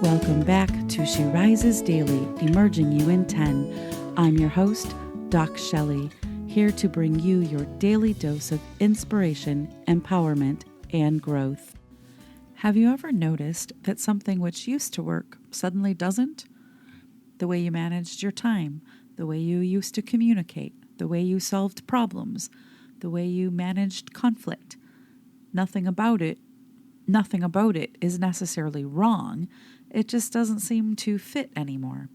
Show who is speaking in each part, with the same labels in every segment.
Speaker 1: Welcome back to She Rises Daily, Emerging You in 10. I'm your host, Doc Shelley, here to bring you your daily dose of inspiration, empowerment, and growth. Have you ever noticed that something which used to work suddenly doesn't? The way you managed your time, the way you used to communicate, the way you solved problems, the way you managed conflict. Nothing about it is necessarily wrong. It just doesn't seem to fit anymore.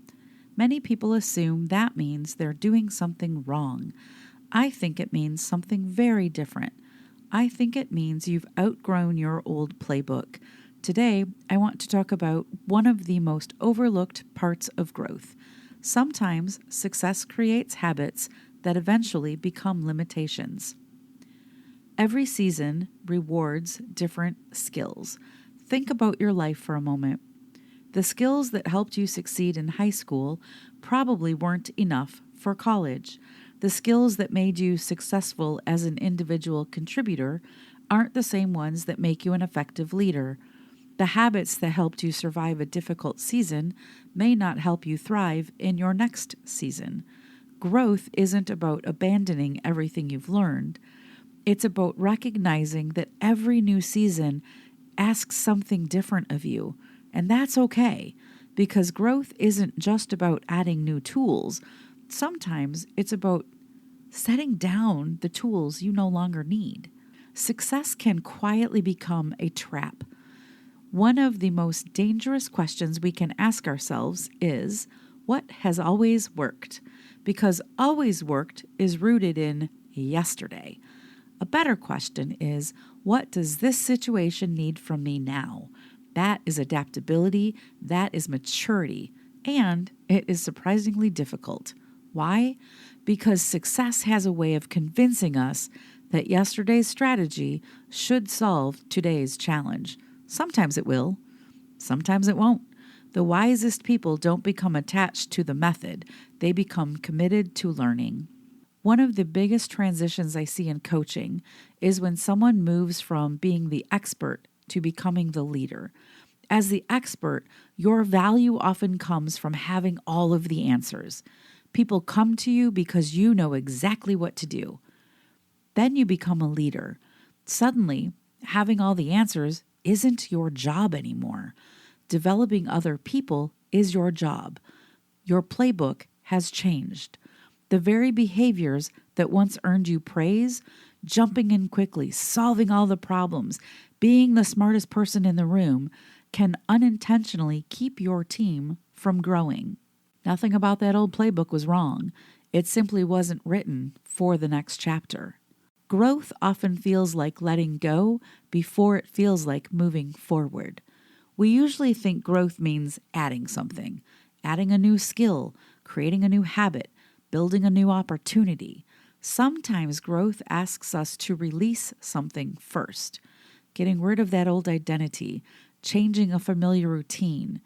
Speaker 1: Many people assume that means they're doing something wrong. I think it means something very different. I think it means you've outgrown your old playbook. Today, I want to talk about one of the most overlooked parts of growth. Sometimes success creates habits that eventually become limitations. Every season rewards different skills. Think about your life for a moment. The skills that helped you succeed in high school probably weren't enough for college. The skills that made you successful as an individual contributor aren't the same ones that make you an effective leader. The habits that helped you survive a difficult season may not help you thrive in your next season. Growth isn't about abandoning everything you've learned. It's about recognizing that every new season asks something different of you. And that's okay, because growth isn't just about adding new tools. Sometimes it's about setting down the tools you no longer need. Success can quietly become a trap. One of the most dangerous questions we can ask ourselves is, what has always worked? Because always worked is rooted in yesterday. A better question is, what does this situation need from me now? That is adaptability, that is maturity, and it is surprisingly difficult. Why? Because success has a way of convincing us that yesterday's strategy should solve today's challenge. Sometimes it will, sometimes it won't. The wisest people don't become attached to the method, they become committed to learning. One of the biggest transitions I see in coaching is when someone moves from being the expert to becoming the leader. As the expert, your value often comes from having all of the answers. People come to you because you know exactly what to do. Then you become a leader. Suddenly, having all the answers isn't your job anymore. Developing other people is your job. Your playbook has changed. The very behaviors that once earned you praise, jumping in quickly, solving all the problems, being the smartest person in the room, can unintentionally keep your team from growing. Nothing about that old playbook was wrong. It simply wasn't written for the next chapter. Growth often feels like letting go before it feels like moving forward. We usually think growth means adding something, adding a new skill, creating a new habit, building a new opportunity. Sometimes growth asks us to release something first, getting rid of that old identity, changing a familiar routine,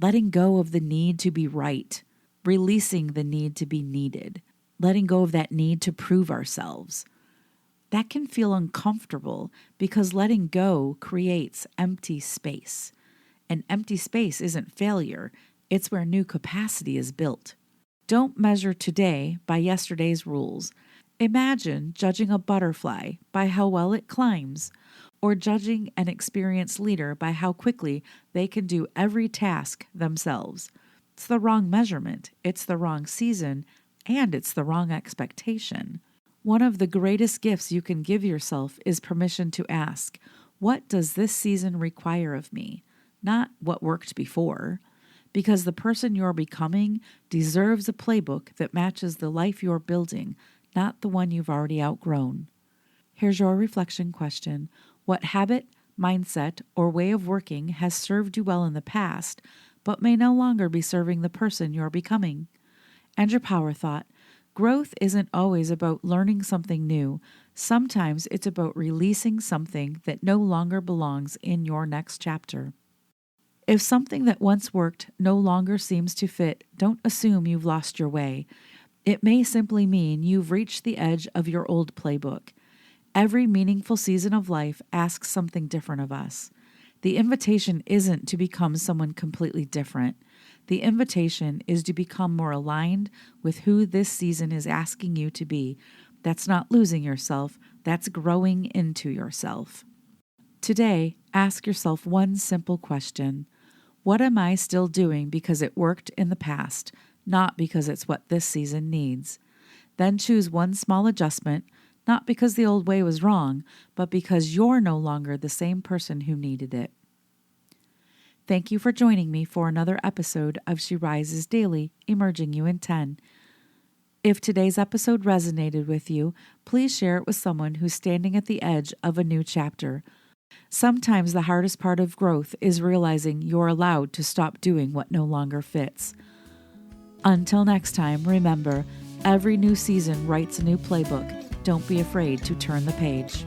Speaker 1: letting go of the need to be right, releasing the need to be needed, letting go of that need to prove ourselves. That can feel uncomfortable because letting go creates empty space. And empty space isn't failure, it's where new capacity is built. Don't measure today by yesterday's rules. Imagine judging a butterfly by how well it climbs, or judging an experienced leader by how quickly they can do every task themselves. It's the wrong measurement, it's the wrong season, and it's the wrong expectation. One of the greatest gifts you can give yourself is permission to ask, what does this season require of me? Not what worked before. Because the person you're becoming deserves a playbook that matches the life you're building, not the one you've already outgrown. Here's your reflection question. What habit, mindset, or way of working has served you well in the past, but may no longer be serving the person you're becoming? And your power thought. Growth isn't always about learning something new. Sometimes it's about releasing something that no longer belongs in your next chapter. If something that once worked no longer seems to fit, don't assume you've lost your way. It may simply mean you've reached the edge of your old playbook. Every meaningful season of life asks something different of us. The invitation isn't to become someone completely different. The invitation is to become more aligned with who this season is asking you to be. That's not losing yourself, that's growing into yourself. Today, ask yourself one simple question. What am I still doing because it worked in the past, not because it's what this season needs? Then choose one small adjustment, not because the old way was wrong, but because you're no longer the same person who needed it. Thank you for joining me for another episode of She Rises Daily, Emerging You in 10. If today's episode resonated with you, please share it with someone who's standing at the edge of a new chapter. Sometimes the hardest part of growth is realizing you're allowed to stop doing what no longer fits. Until next time, remember, every new season writes a new playbook. Don't be afraid to turn the page.